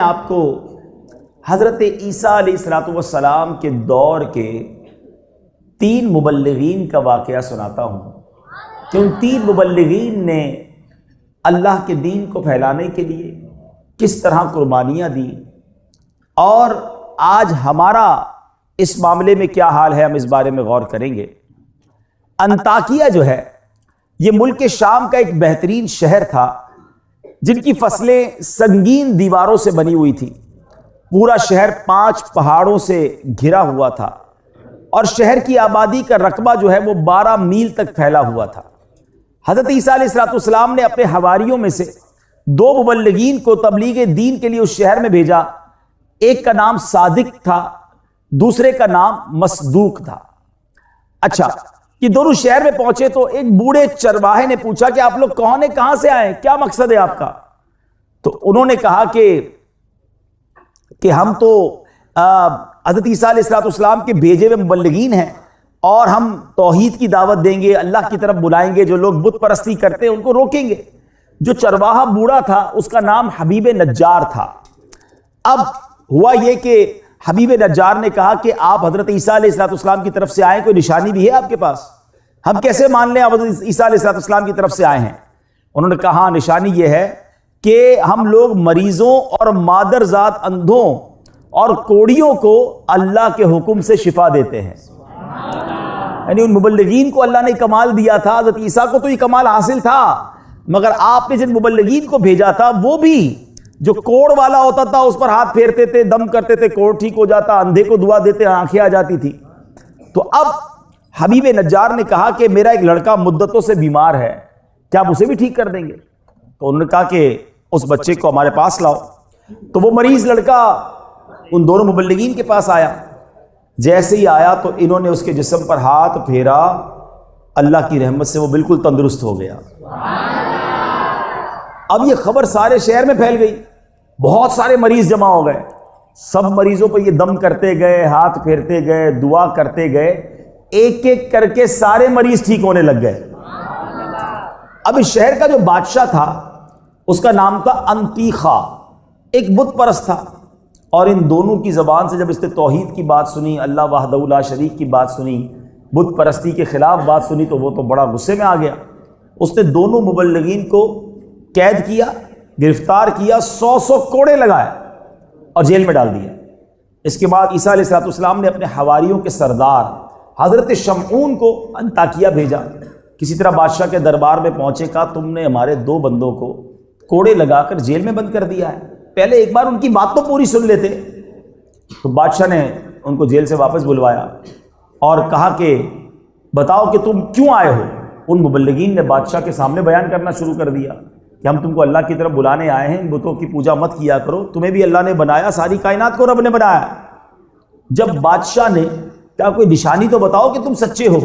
آپ کو حضرت عیسیٰ علیہ السلام کے دور کے 3 مبلغین کا واقعہ سناتا ہوں کہ ان 3 مبلغین نے اللہ کے دین کو پھیلانے کے لیے کس طرح قربانیاں دی، اور آج ہمارا اس معاملے میں کیا حال ہے، ہم اس بارے میں غور کریں گے۔ انطاکیہ جو ہے یہ ملک شام کا ایک بہترین شہر تھا جن کی فصلیں سنگین دیواروں سے بنی ہوئی تھی۔ پورا شہر 5 پہاڑوں سے گھرا ہوا تھا اور شہر کی آبادی کا رقبہ جو ہے وہ 12 میل تک پھیلا ہوا تھا۔ حضرت عیسیٰ علیہ السلام نے اپنے حواریوں میں سے 2 مبلغین کو تبلیغ دین کے لیے اس شہر میں بھیجا۔ ایک کا نام صادق تھا، دوسرے کا نام مصدوق تھا۔ اچھا، یہ دونوں شہر میں پہنچے تو ایک بوڑھے چرواہے نے پوچھا کہ آپ لوگ کون ہیں، کہاں سے آئے، کیا مقصد ہے آپ کا؟ تو انہوں نے کہا کہ ہم تو حضرت عیسیٰ علیہ السلام کے بھیجے ہوئے مبلغین ہیں اور ہم توحید کی دعوت دیں گے، اللہ کی طرف بلائیں گے، جو لوگ بت پرستی کرتے ہیں ان کو روکیں گے۔ جو چرواہا بوڑھا تھا اس کا نام حبیب نجار تھا۔ اب ہوا یہ کہ حبیب نجار نے کہا کہ آپ حضرت عیسیٰ علیہ السلام کی طرف سے آئے، کوئی نشانی بھی ہے آپ کے پاس؟ ہم کیسے مان لیں آپ حضرت عیسیٰ علیہ السلام کی طرف سے آئے ہیں؟ انہوں نے کہا ہاں، نشانی یہ ہے کہ ہم لوگ مریضوں اور مادرزاد اندھوں اور کوڑیوں کو اللہ کے حکم سے شفا دیتے ہیں۔ یعنی ان مبلغین کو اللہ نے کمال دیا تھا، حضرت عیسیٰ کو تو یہ کمال حاصل تھا، مگر آپ نے جن مبلغین کو بھیجا تھا وہ بھی جو کوڑ والا ہوتا تھا اس پر ہاتھ پھیرتے تھے، دم کرتے تھے، کوڑ ٹھیک ہو جاتا، اندھے کو دعا دیتے آنکھیں آ جاتی تھی۔ تو اب حبیب نجار نے کہا کہ میرا ایک لڑکا مدتوں سے بیمار ہے، کیا آپ اسے بھی ٹھیک کر دیں گے؟ تو انہوں نے کہا کہ اس بچے کو ہمارے پاس لاؤ۔ تو وہ مریض لڑکا ان دونوں مبلغین کے پاس آیا۔ جیسے ہی آیا تو انہوں نے اس کے جسم پر ہاتھ پھیرا، اللہ کی رحمت سے وہ بالکل تندرست ہو گیا۔ اب یہ خبر سارے شہر میں پھیل گئی، بہت سارے مریض جمع ہو گئے، سب مریضوں پر یہ دم کرتے گئے، ہاتھ پھیرتے گئے، دعا کرتے گئے، ایک ایک کر کے سارے مریض ٹھیک ہونے لگ گئے۔ اب اس شہر کا جو بادشاہ تھا اس کا نام تھا انطیخا، ایک بت پرست تھا، اور ان دونوں کی زبان سے جب اس نے توحید کی بات سنی، اللہ وحدہ لا شریک کی بات سنی، بت پرستی کے خلاف بات سنی، تو وہ تو بڑا غصے میں آ گیا۔ اس نے دونوں مبلغین کو قید کیا، گرفتار کیا، 100 کوڑے لگائے اور جیل میں ڈال دیا۔ اس کے بعد عیسیٰ علیہ السلام نے اپنے حواریوں کے سردار حضرت شمعون کو انطاکیہ بھیجا۔ کسی طرح بادشاہ کے دربار میں پہنچے، کہا تم نے ہمارے 2 بندوں کو کوڑے لگا کر جیل میں بند کر دیا ہے، پہلے ایک بار ان کی بات تو پوری سن لیتے۔ تو بادشاہ نے ان کو جیل سے واپس بلوایا اور کہا کہ بتاؤ کہ تم کیوں آئے ہو؟ ان مبلغین نے بادشاہ کے سامنے بیان کرنا شروع کر دیا کہ ہم تم کو اللہ کی طرف بلانے آئے ہیں، بتوں کی پوجا مت کیا کرو، تمہیں بھی اللہ نے بنایا، ساری کائنات کو رب نے بنایا۔ جب بادشاہ نے کہا کوئی نشانی تو بتاؤ کہ تم سچے ہو،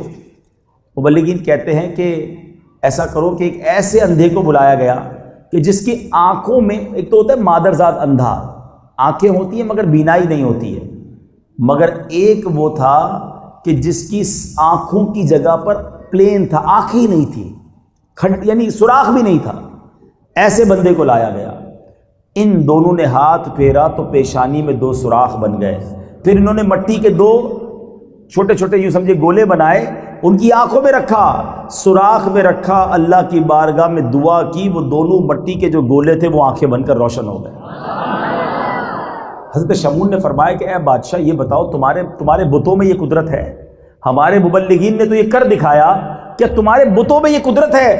مبلغین کہتے ہیں کہ ایسا کرو کہ ایک ایسے اندھے کو بلایا گیا کہ جس کی آنکھوں میں، ایک تو ہوتا ہے مادرزاد اندھا، آنکھیں ہوتی ہیں مگر بینائی نہیں ہوتی ہے، مگر ایک وہ تھا کہ جس کی آنکھوں کی جگہ پر پلین تھا، آنکھ ہی نہیں تھی، یعنی سوراخ بھی نہیں تھا، ایسے بندے کو لایا گیا۔ ان دونوں نے ہاتھ پھیرا تو پیشانی میں 2 سوراخ بن گئے۔ پھر انہوں نے مٹی کے 2 چھوٹے چھوٹے یوں سمجھے گولے بنائے، ان کی آنکھوں میں رکھا، سوراخ میں رکھا، اللہ کی بارگاہ میں دعا کی، وہ دونوں مٹی کے جو گولے تھے وہ آنکھیں بن کر روشن ہو گئے۔ حضرت شمعون نے فرمایا کہ اے بادشاہ یہ بتاؤ تمہارے بتوں میں یہ قدرت ہے؟ ہمارے مبلغین نے تو یہ کر دکھایا، کیا تمہارے بتوں میں یہ قدرت ہے؟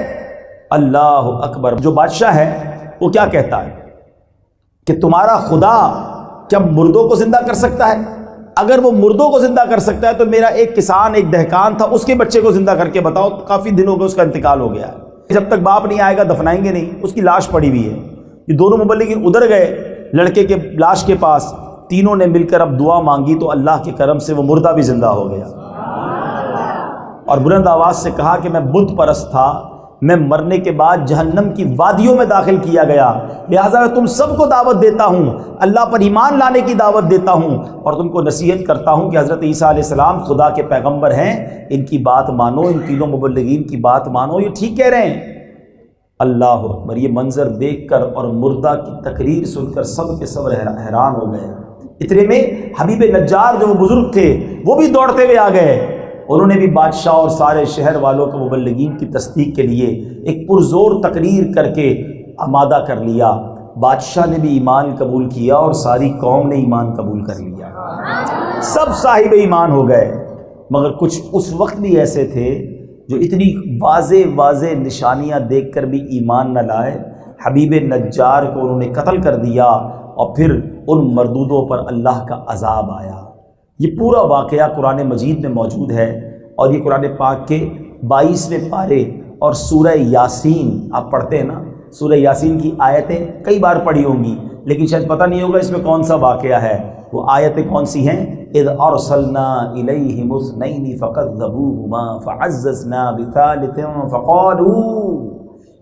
اللہ اکبر۔ جو بادشاہ ہے وہ کیا کہتا ہے کہ تمہارا خدا کیا مردوں کو زندہ کر سکتا ہے؟ اگر وہ مردوں کو زندہ کر سکتا ہے تو میرا ایک کسان، ایک دہقان تھا، اس کے بچے کو زندہ کر کے بتاؤ، کافی دن ہو گئے، اس کا انتقال ہو گیا ہے، جب تک باپ نہیں آئے گا دفنائیں گے نہیں، اس کی لاش پڑی ہوئی ہے۔ یہ دونوں مبلغین ادھر گئے لڑکے کے لاش کے پاس، تینوں نے مل کر اب دعا مانگی تو اللہ کے کرم سے وہ مردہ بھی زندہ ہو گیا، اور بلند آواز سے کہا کہ میں بت پرست تھا، میں مرنے کے بعد جہنم کی وادیوں میں داخل کیا گیا، لہٰذا میں تم سب کو دعوت دیتا ہوں، اللہ پر ایمان لانے کی دعوت دیتا ہوں، اور تم کو نصیحت کرتا ہوں کہ حضرت عیسیٰ علیہ السلام خدا کے پیغمبر ہیں، ان کی بات مانو، ان تینوں مبلغین کی بات مانو، یہ ٹھیک کہہ رہے ہیں۔ اللہ اکبر! یہ منظر دیکھ کر اور مردہ کی تقریر سن کر سب کے سب حیران ہو گئے۔ اتنے میں حبیب نجار جو وہ بزرگ تھے وہ بھی دوڑتے ہوئے آ گئے۔ انہوں نے بھی بادشاہ اور سارے شہر والوں کو مبلغین کی تصدیق کے لیے ایک پرزور تقریر کر کے آمادہ کر لیا۔ بادشاہ نے بھی ایمان قبول کیا اور ساری قوم نے ایمان قبول کر لیا، سب صاحب ایمان ہو گئے۔ مگر کچھ اس وقت بھی ایسے تھے جو اتنی واضح نشانیاں دیکھ کر بھی ایمان نہ لائے۔ حبیب نجار کو انہوں نے قتل کر دیا اور پھر ان مردودوں پر اللہ کا عذاب آیا۔ یہ پورا واقعہ قرآن مجید میں موجود ہے، اور یہ قرآن پاک کے 22ویں پارے اور سورہ یاسین آپ پڑھتے ہیں نا، سورہ یاسین کی آیتیں کئی بار پڑھی ہوں گی، لیکن شاید پتہ نہیں ہوگا اس میں کون سا واقعہ ہے۔ وہ آیتیں کون سی ہیں؟ اذ ارسلنا الیہم اثنین فکذبوہما فعززنا بثالث فقالوا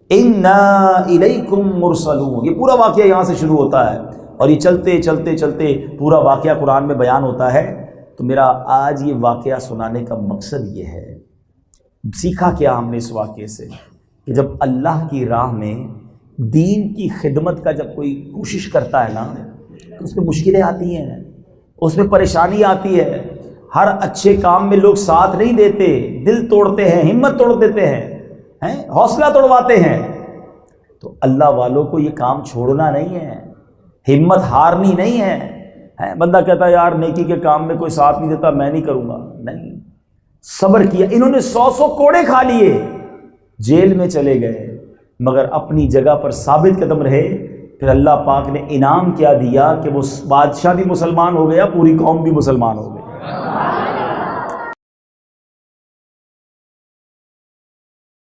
انا الیکم مرسلون۔ یہ پورا واقعہ یہاں سے شروع ہوتا ہے، اور یہ چلتے پورا واقعہ قرآن میں بیان ہوتا ہے۔ تو میرا آج یہ واقعہ سنانے کا مقصد یہ ہے، سیکھا کیا ہم نے اس واقعے سے، کہ جب اللہ کی راہ میں دین کی خدمت کا جب کوئی کوشش کرتا ہے نا، تو اس میں مشکلیں آتی ہیں، اس میں پریشانی آتی ہے۔ ہر اچھے کام میں لوگ ساتھ نہیں دیتے، دل توڑتے ہیں، ہمت توڑ دیتے ہیں، حوصلہ توڑواتے ہیں۔ تو اللہ والوں کو یہ کام چھوڑنا نہیں ہے، ہمت ہارنی نہیں ہے۔ بندہ کہتا ہے یار نیکی کے کام میں کوئی ساتھ نہیں دیتا، میں نہیں کروں گا، نہیں، صبر کیا۔ انہوں نے 100 کوڑے کھا لیے، جیل میں چلے گئے، مگر اپنی جگہ پر ثابت قدم رہے۔ پھر اللہ پاک نے انعام کیا دیا کہ وہ بادشاہ بھی مسلمان ہو گیا، پوری قوم بھی مسلمان ہو گئی۔